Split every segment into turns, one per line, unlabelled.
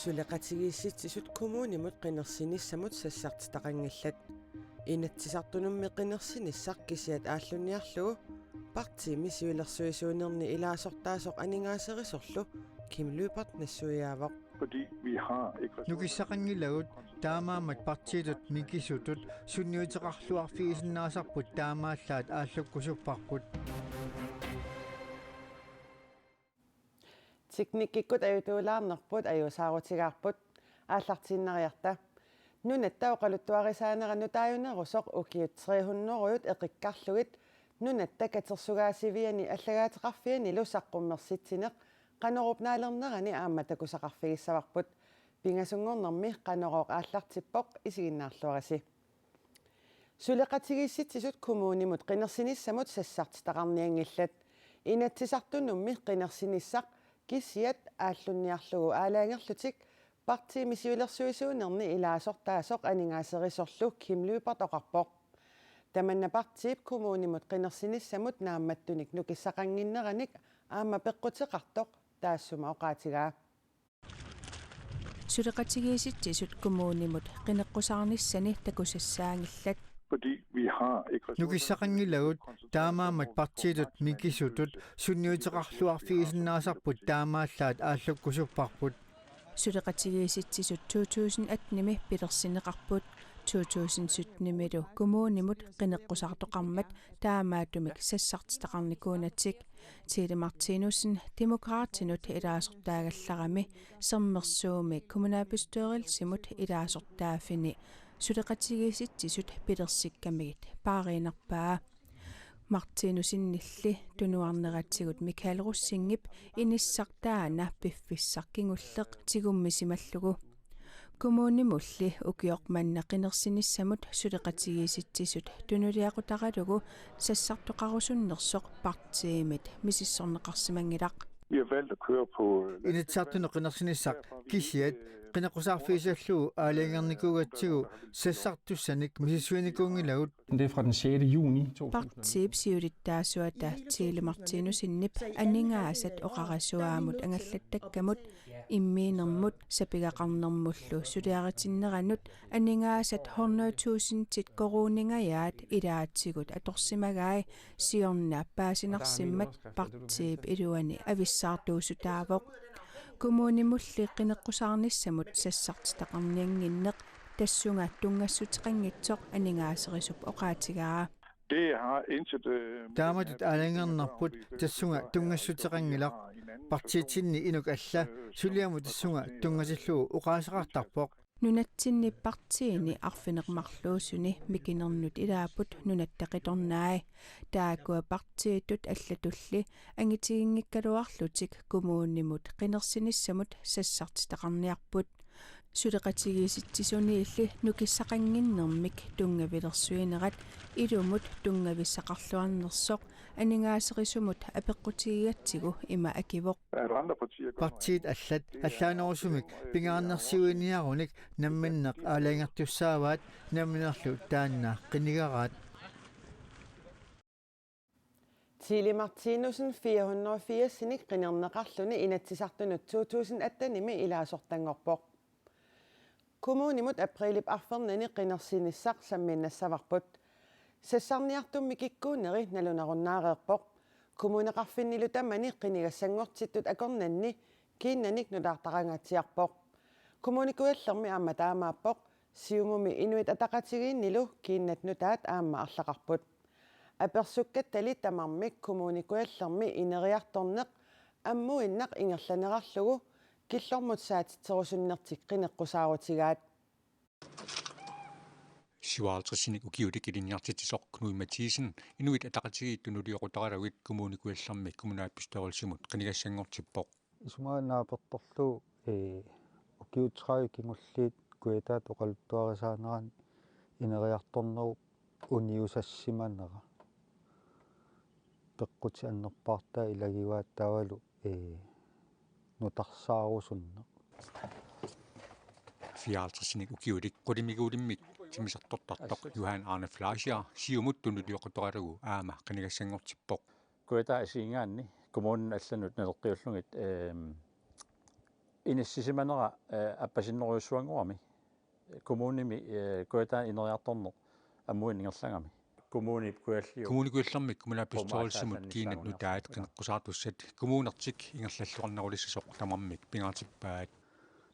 Suleqatigiissitsisut kommunimut qinersinissamut sassartitaqangallat inatsisartunummi qinersinissaq kisiat aallunniarlugu partii misiulersuisuunerni ilaasortaasoq aningaaserisorlu Kim Lyberth nassuiaavoq
fordi vi har ikke
nukissaqangilagut taamaamat partiitut mikisutut sunniuteqarluarfiisinnaasarput taamaallaat aallukkusupparput
teknikikkut ajutuulaarnerput ajusaarutigaarput aallartiinnariarta nunattauqaluttuarisaanerannu taayunerusoq ukiut 300-ruyut eqikkarlugit nunatta katersugaasiviani alлагаатеқарфиани лусаққуммерситсинеқ qanorupnaalernerani aammatakusaqarfigissavарпут pingasungornermi qanorooq ааллартиппоқ исигиннаарлуараси сулеқатигисситсисут коммунимут қинерсинissamут сассартитақарниангиллат инатсисартунумми қинерсиниссақ кисиат ааллунниарлугу аалаангерлутик партии мисиулерсуисуунерни илаасортаасоқ анигаасерисорлу Kim Lyberth оқарпоқ таманна партиип коммунимут қинерсинissamут наамматтуник нукиссақангиннераник аама пеққутеқартоқ таассума оқаатигаа
сулеқатигииситсисут коммунимут қинеққусаарниссани такусассаангиллат
fordi vi har ikke
nukissaqangilagut taamaamat partiitut mikisutut sunniuteqarluarfiisinnaasarput taamaallaat aallukkusupparput
сулеқатигииситсисут 2018-ми пилерсинеқарпут 2017-милу коммунимут қинеққусаартоқармат таамаатумик сассартитақарникуунатсик Tille Martinussen demokraatinut илаасортаагалларами сермерсууми kommunalbestyrelsimut илаасортаафини сулеқатигииситсисут пилерсиккамигит пааринерпаа Martinusinnilli tunuarneratsigут Mikael Russingip inissartaana piffissarkingulleq tigummisimallugu kommunimulli ukiormanna qinersinissamut suleqatigiisitsisut tunuliaqutaqalugu sassartoqarusunnersoq partiimit misissorneqarsimangilaq
vi har valgt at køre på
initsartunu qinersinissaq kisiat qinequsarfiisallugu aaliangernikugatigu sassartussanik misisuinikuungilagut
Det er fra den 6. juni 2000.
partiip siulittaasuata Tille Martinusinnip anningaasat oqarasuaamut angallattakkamut immiinermut sapigaqarnermullu suliaritinneranut anningaasat 100,000 tit koruuningayaat ilaatsigut atorsimagai siornaappaasinersimmat partiip iluani avissartuusutaavoq kommunimulli qineqqusaarnissamut sassartitaqarnianginneq tassunga tungassutiqanngitsoq aningaaserisup oqaatigaa
det har intet
taamatut aalangernerput tassunga tungassutiqangilaq partiitinni inuk alla suliamu tassunga tungasillugu uqaasaqartarpoq
nunatsinni partiini arfinermarluusuni mikinernut ilaaput nunattaqitornaai taakua partiitut allatulli angitigiнгиккалуарлутик kommunimut qinersinissamut sassartitaqarniarput suleqatigiisitsisuniilli nukissaqanginnermik tungavilersuinerat ilumut tungavissaqarluarnersoq aningaaserisumut apeqqutigiatsigu ima akivoq
er der andre partier
partiit allat allaanerusumik pingaarnersiuiniarunik namminneq aalaangertussaavaat namminerlu taannaa qinigaraat
Tille Martinussen 480 qinerneqarluni inatsisartunut 2018-imi ilaasortangorpoq kommunimut aprilip arfernani qinersinissaq samminnassavарпут sassarniartummi kikkuuneri nalunarunaareerpoq kommuneqarfinnilu tamani qinigassangortittut akornanni kiinnanik nulaartaqangaatiarpoq kommunikuallermi aamma taamaappoq siumumi inuit ataqatigiinnilu kiinnat nutaat aamma arlaqarput apersukkattali tamarmik kommunikuallermi ineriartorneq ammuinnaq ingerlanerarlugu killormut saatitserusunnertik qineqqusaaruutigaat
Siuaaltrisinik ukiutik ilinniartitisoq Knud Mathisen inuit ataqatigiittunuliuqutaqalavit kommunikuallermik kommunalbestyrelsimut qinigassangortippoq
исумаанааперторлу укиутсраю кимуллиит куятаат оқалуттуарисаанеран инериарторнеру униусассиманера пеққути аннерпаартаа илагивааттаавалу нутарсаарусунне
Fialtrisinik ukiutik qulimiguulimmik timisartortartoq Johan Arne Fleischer siumut tunuliuqutaqalugu aama qinigassangortippoq
Kuita isiingaanni kommunen allanut naleqqiullungit
Inissimanera appasinnoruissuanguami. Kommunimi kuataan ineriartorneq ammuinningerlangami. Kommuni kualliu.
Kommunikuillermik kommunapistoolissimut kiinat nutaat qeneqqusartussat kommunertik ingerlalluarnarulissasoq tamammik pingaatippaat.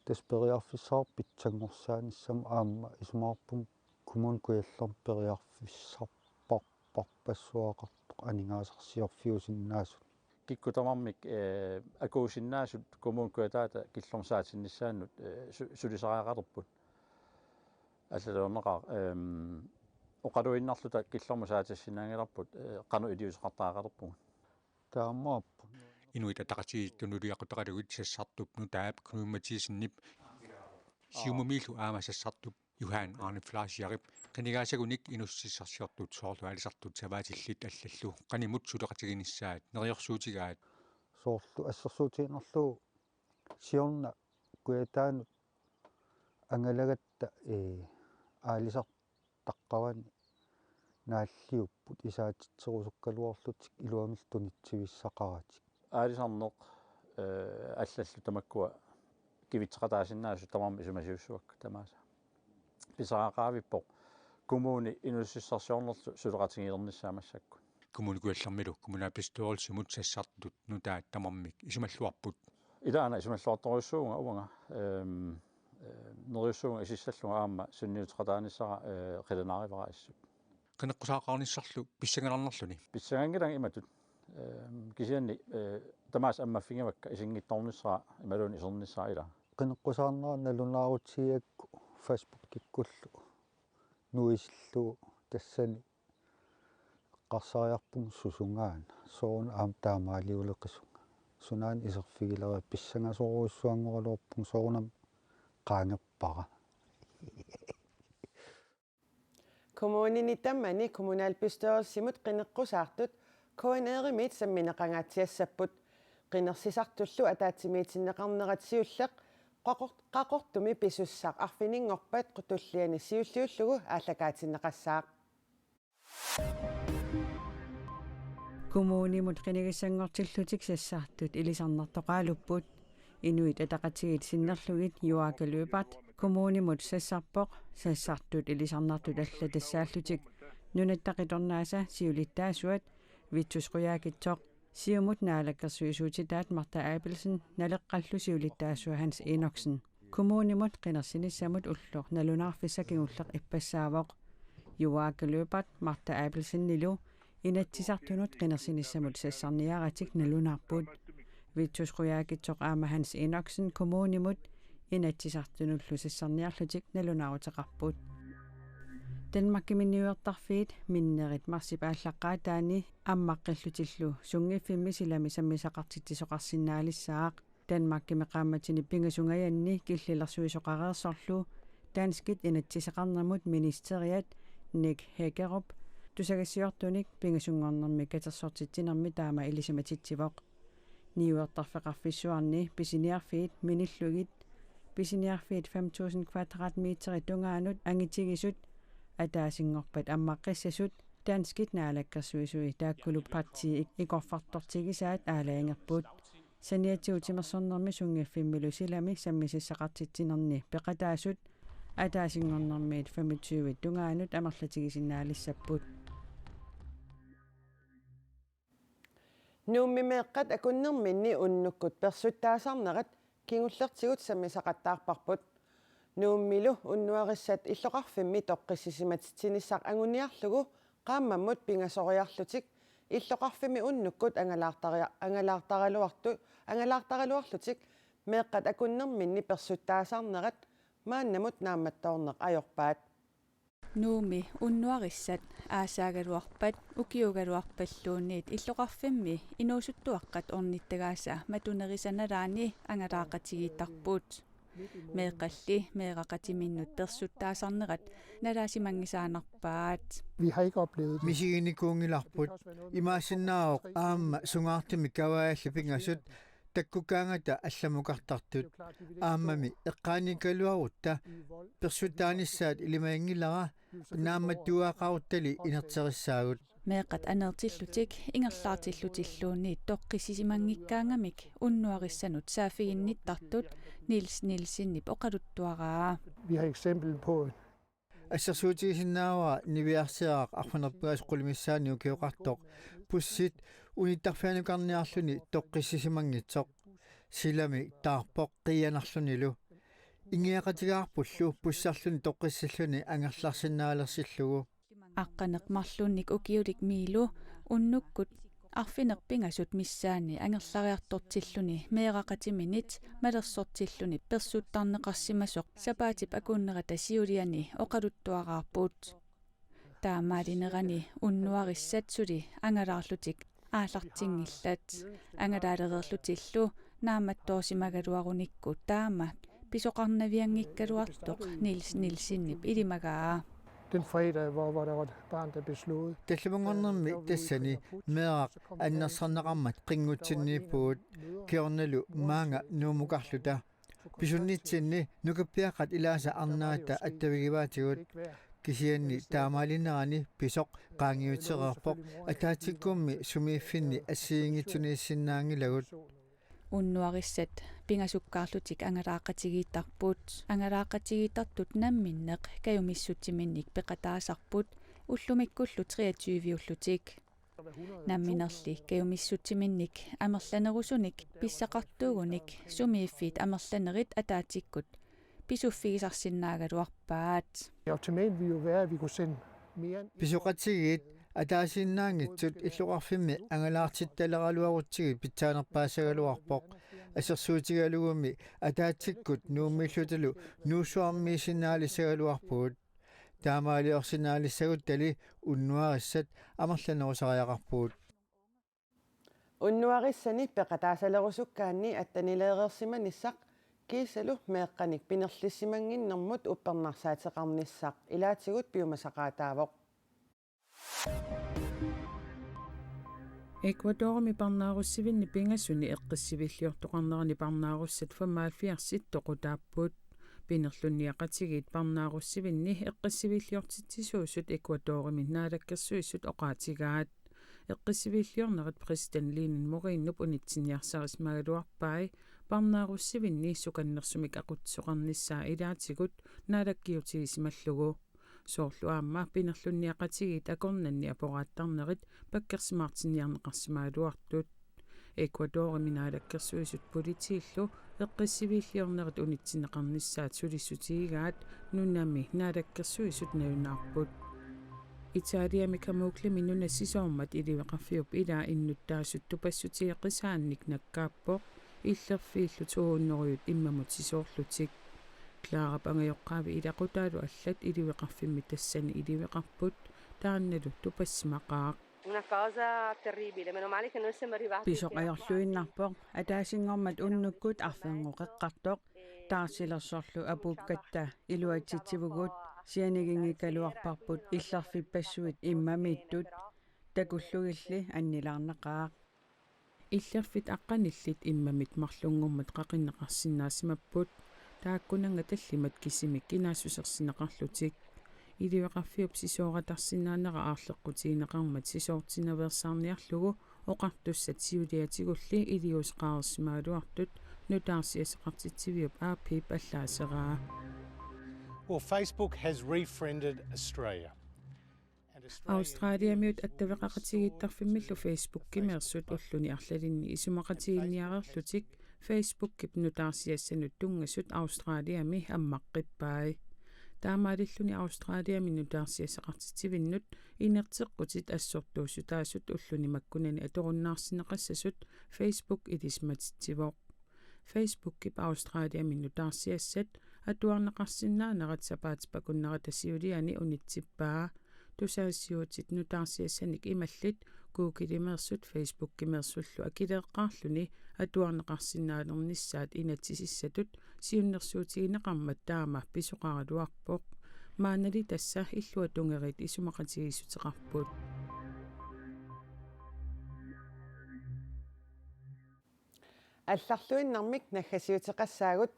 Tesperiarfissarpit sangorsaanissam aamma isumaarpum kumun kuillerperiarfissarparpassuaqartoq aningaasarsiorfiusinnaasut.
Kikkutamarmik akuusinnaasut kumun kuataata killorsaatinissaannut sulisaraaqalerput. Аллалуунеқар оқалуиннарлута киллормусаатассинаангиларпут қану илиусеқартаақалерпугут таамааппу
Inuit ataqatiittunuliaqutaqalugut sassartup nutaap knuimmatiisennip siumumillu aamasassartup Johan Arne Flaasiarip qinigaassagunik inussissarsiortut soorlu alisartut savaatillit allallu qanimut suleqatiginissaat neriorsuutigaat
soorlu assersuutiinerlu siorna kuataanut angalagatta aalisartaqqavani naalliupput isaatitserusukkaluorlutik iluamiltunitsivissaqaratik
аалисарнеқ аллаллу тамаккуа кивитсеқатаасиннаасу тамарми исумасиуссуак тамааса писаақаавиппо коммуни инуссиссарсиорнерлу сулеқатигилерниссаамассакку
kommunikuillermilu kommunapistoolissimut sassartut nutaat tamarmik isumalluarput
илаана исумаллуарторуйссуунга уанга нериуссуунга исиссаллунга аама сунниутеқатааниссара қилинааривара иссут
qeneqqusaqarnissarlu pissangalarnerluni
писсагангилан иматут кисианни тамаас аммаффингавакка исингитторнissara ималуун исернissara ила
qeneqqusаарnera nalunaarutsiakku Facebook kikkullu nuisilluu tassani qarsariarpum susungaana soon aam taamaaliuleqisunga sunaan iserfigilera pissangasoruussuanngorluorpum soornam qaangeppara
Kommunini tammani kommunalbestørelsimut qeneqqusaartut KNR-imit sammineqangaatiassaput qinersisartullu ataatimiitinneqarneratsiulleq qaqortumi pisussaq arfininngorpat qutulliani siulliullugu aallakaatinneqassaaq
Kommunimut qinigissanngortillutik sassartut ilisarnertoqaalupput inuit ataqatigit sinnerlugit juakaluypat kommunimut sassarpoq sassartut ilisarnartut allatassaallutik nunattaqitornaasa siulittaasuat vitsusquyaakitsoq siumut naalakkersuisuutitaat Marta Abelsen naleqqallu siulittaasua Hans Enoksen kommunimut qinersinissamut ulluq nalunarfissakingulleq ippassaawoq juakaluypat Marta Abelsen nilu inatsisartunut qinersinissamut sassarniaratik nalunarput vitsusquyaakitsoq aama Hans Enoksen kommunimut inatsisartunullu sassarniarlutik nalunaaruteqarput Danmarkiminiuertarfiit minnerit marsipaallaqaataani ammaqqillutillu sungiffimmi silami sammisaqartittisoqarsinnaalissaaq Danmarkimeqaammatini pingasungayanni killillersuisoqareersorlu danskit inatsiseqarnermut ministeriat Nick Hækkerup tusagassiortunik pingasunngoornermi katersortittinermi taama ilisamatitsivoq niuertarfeqarfissuarni pisiniarfiit minillugit pisiniarfiit 5,000 kvadratmeteri tungaanut angitigisut атаасингорпат аммаққиссасут данскит наалаккерсуисуи тааккулуппарти икорфартортигисаат аалаангерпут саниатиутимерсорнерми сунгиффиммилу силами саммисиссақартитсинерни пеқатаасут атаасингорнэрмиит 25 тунгаанут амерлатигисиннаалиссаппут
нууммимеэққат акуннэрминни уннуккут персуттаасарнерат кингуллертигут саммисақаттаарпарпут нууммилу уннуариссат иллоқарфимми тоққиссисиматитсинissaq anguniarlugu qaammammut pingasoriarlutik иллоқарфими уннуккут ангалаартаралуарlutik меэққат акуннэрминни персуттаасаарнерат мааннамут наамматтоорнеқ ajorpaat
нууми уннуариссат аасаагалуарпат укиугалуарпаллуунниит иллоқарфимми инуусуттуаққат орниттагааса матунерисаналаани ангалаақатигиттарпуут меэққалли меэқақатиминнут персуттаасарнерат налаасимангисаанарпаат
Vi har ikke oplevet Misiginikungilarput imaasinnaavoq aamma sungaartimi kavaallepingasut takkukaangata allamukartartut aammami eqqaanikaluarutta persuttaanissaat ilimaingillara naammattuaqaruttali inerterissaagut
meeqat anertilllutik ingerlaartillutillluunniit toqqisisimangikkaangamik unnuarissanut saafiginnittartut Niels Nielsinnip oqaluttuaraa.
Vi har eksempel på
ассерсуутигисиннаава нивиарсиаақ арфанерпигас қулимиссаани укиоқартоқ пуссит униттарфианукарниарлуни тоққиссисимангитсоқ силами таарпоқ қиянарлунилу ингиақатигаарпуллу пуссарлуни тоққиссиллуни ангерларсиннаалерсиллугу
аққанеқ марлуунник укиулик миилу уннуккут арфинерпингасут миссаани ангерлариартортиллуни меэқақатиминит малерсортиллуни персуттарнеқарсимасоқ сапаатип акууннерата сиулиани оқалуттуараарпут таамаалинерани уннуариссатсули ангалаарлутик аалартингиллат ангалаалерерлутиллу нааматтоосимагалуаруникку таама писоқарнавиангиккалуартоқ Niels Nielsinnip илимагаа
den fredag, hvor der var et barn, der blev slået.
таллумангорнэрми тассани меэрақ аннерсарнеқармат қингутсинниппуут киорналу маанга нуумукарлута писуннитсинни нукаппиақат илааса арнаата аттавигиваатигут кисианни таамаалинерани писоқ qaangiutereerpoq атаатиккуумми сумииффинни ассиингитсунииссиннаангилагут
уннуарissat пингасуккаарлутик ангалаақатигииттарпут ангалаақатигииттартут намминнеқ каюмиссутсиминник пеқатаасарпут уллумиккуллу 23-уллутик намминерли каюмиссутсиминник амерланерусуник писсақартуугуник сумииффит амерланерит атаатиккут писуффигисарсиннаагалуарпаат
Optimalt ville jo være, at vi kunne sende mere end
писоқатигиит атаасиннаангитсут иллуқарфимми ангалаартитталераалуарутсигит питсаанерпаасагалуарпоқ ассерсуутигалугуми атаатиккут нууммиллуталу нуусуармиисинаалиссагалуарпугут таамаалиорсинаалиссагут тали уннуариссат амерланерусариақарпугут
уннуарissani пеқатаасалерусуккаанни аттанилеерерсиманиссақ киисалу меэққаник пинерлиссимангиннэрмут уппернарсаатеқарниссақ илаатигут пиумасақаатаавоқ
Ecuadormi parnaarussivinni pingassuni eqqissivillioortoqarnerani parnaarussat 75 toqutaappuut pinerlunniaqatigit parnaarussivinni eqqissivillioortitsisuusut Ecuadorimi naalakkersuissut oqaatigaat eqqissivillioornerit president Lenin Moreno unitsiniarsarismagaluarpai parnaarussivinni sukannersumik aqutsoqarnissaa ilaatigut naalakkiutigisimаллугу соорлуаама пинерлунниақатигит акорнанни апорааттарнерит паккерсимаартинниарнеқарсимаалуартут Эквадор минаалаккерсуисут политииллу эққиссивиллиорнерит унитсинеқарниссаат сулиссутигигаат нунами наалаккерсуисут наюнаарпут Италиами камууклими нунассисоормат иливеқарфиуп илаа иннуттаасут тупассутиеққисаанник наккааппоқ иллерфииллу тууннеруйут иммамут сисоорлутик клаарап ангайоққаави илақутаалу аллат иливеқарфимми тассани иливеқарпут таанналу тупассимақаақ
писоқаёрлуиннарпоқ атаасингормат уннуккут арфенгоқеққартоқ таарсилерсорлу апуккатта илуатситсивгут сианигингикалуарпарпут илларфиппассуит иммамиттут такуллугилли аннилаарнеқаақ
иллерфит аққаниллит иммамит марлунгуммат қақиннеқарсинаасимаппут тааккунанга таллимат кисимик кинаассусерсинеқарлутик иливеқарфиуп сисооратарсинаанера аарлеққутигинеқармат сисоортинаверсаарниарлугу оқартуссат сиулиатигулли илиусеқарсимаалуартут нутаарсиасеқартитсивиуп аапип аллаасераа
Well, Facebook has refriended Australia.
Australiamiut attavеқақатигиттарфиммиллу Facebook кимерсут уллуни арлалинни исумақатигинниарерлутик Facebook кип нутаарсиассанут тунгассут Australiami аммаққиппаи таамаалиллуни Australiami нутаарсиассеқартитсивиннут инертеққутит ассортуусутаасут уллуни маккунани аторуннаарсинеқассасут Facebook илисматитсивоқ Facebook кип Australiami нутаарсиассат атуарнеқарсинаанерат сапаатипакуннерата сиулиани унитсиппаа тусаассиутит нутаарсиассаник ималлит Google-имерсут Facebook-имерсуллу акилеэққаарлуни атуарнеқарсинаалерниссаат инатсисиссатут сиуннерсуутигинеқармат таама писоқаралуарпоқ маанали тасса иллуа тунгерит исумақатигиссутеқарпут
алларлуиннармик наггасиутеқассаагут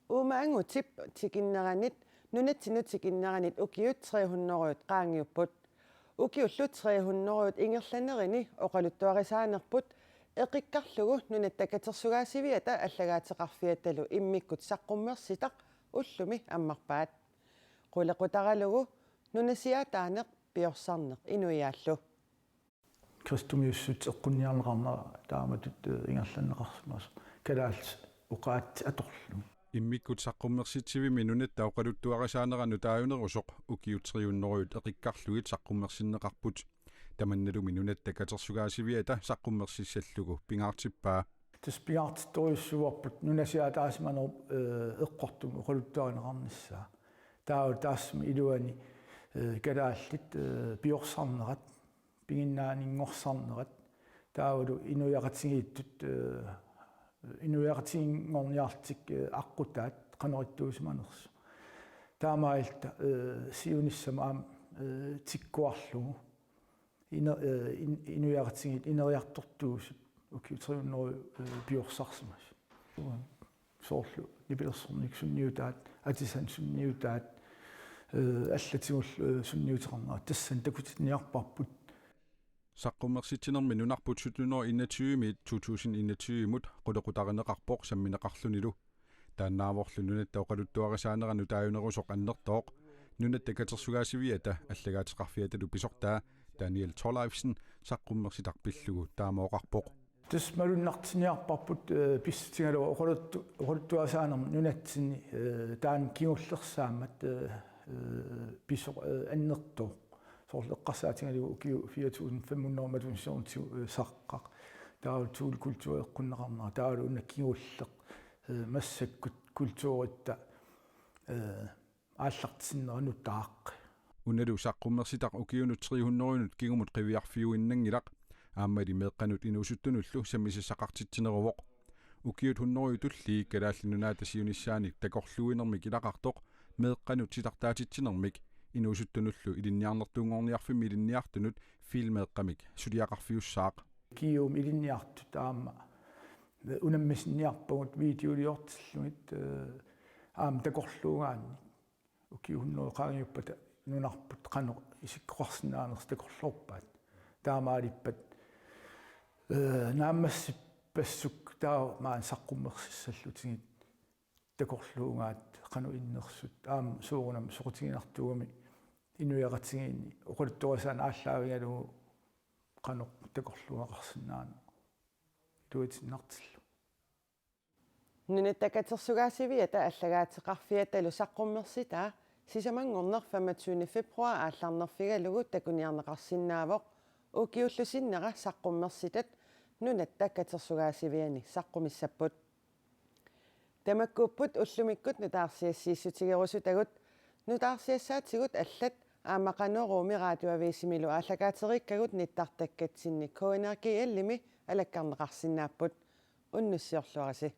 уумаангутип тикиннеранит нунатсинутикиннеранит укиут 300-руут qaangiupпут ukiullut 300 ingerlanerini oqaluttuarisaanerput eqikkarlugu nunattakatersugaasiviata allagaatiqarfiatalu immikkut saqqummersitaq ullumi ammarpaat qulequtaralugu nunasiataaneq piorsaarneq inuiaallu
Kristumiussut eqqunniarneqarnera taamatut ingerlaneqarsimas kalaals uqaat atorlu
immikkut saqqummersitsivimi nunatta oqaluttuarisaanera taayunerusoq ukiutriunneruyut eqikkarlugit saqqummersinneqarput tamannalumi nunatta katersugaasiviata saqqummersissallugu pingaartippaa
taspiartittoriussuarput nunasiataasimaner eqqortum oqaluttuarineqarnissaa taassumi iluani kalaallit piorsaarnerat pinginnaaningorsaarnerat taavalu inuyaqatigiittut inuiaqatigiingorniartik aqqutaat qanerittuusimanersu taamailta siunissama tikkuarlugu inuiaqatigit ineriartortuusut ukiutriunneru piorsaarsimas soorlu nipilersornik sunniutaat atisan sunniutaat аллатигул сунниутернаа тассан такутинниарпарпут
saqqummersitinermi nunarput 721 2021 mut qulequtarinneqarpoq sammineqarlunilu taannaavorlu nunatta oqaluttuarisaanera taayunerusoq annertooq nunatta katersugaasiviata allagaatiqarfiatalu pisortaa Daniel Torleifsen saqqummersitarpillugu taamooqarpoq
тасмалуннартиниарпарпут писситингалуа оqaluttuasaanermi nunatsinni taan kiullersaammat piso annertoo soorleqqarsaatigaluu ukiu 4500 saqqaq taalutul kultureqqunneqarnera taalu unnakkigulleq massakkut kultuuritta aallartisinneranut taaq
unalu saqqummersitaq ukiunut 300 kigumut qiviarfiuinnangilaq aammali meeqqanut inuusuttunullu sammisissaqartitsineruvoq ukiut 100 tulli kalaallinunaatasiunissaanik takorluinermik ilaqartoq meeqqanut sitartaatitsinermik inuusuttunullu ilinniarnertuungorniarfimi ilinniartunut filmeeqqamik suliaqarfiussaaq
kium ilinniartu taamma unammisinniarpagut videoliortillugit aam takorluugaanni ukiunno qaangiuppata nunarput qano isikkoqarsinaanerс takorlorpaat taamaalippat naammassippassuk taa maan saqqummersissallutigit takorluungaat qanu innersut aam suurunam soqutiginartugami inuiaqatigiinni oqaluttuasaan ааllaavigalugu qano takorluungaqarsinnaana tuitinartillu
nunattakatersugaasiviata allagaatiqarfiatalu saqqummersitaa sisamangorner 25 februar aallarnerfigalugu takuniarneqarsinnaavoq ukiullusinnera saqqummersitat nunattakatersugaasiviani saqqumissaput tamakkuupput ullumikkut nutaarsiassiissutigerusutagut nutaarsiassaatigut allat aamaqanuoruumi raadioaviisimilu ааллакаатериккагут ниттартаккатсинни коэнерги аллими алаккарнеқарсиннааппут уннуссиорлуараси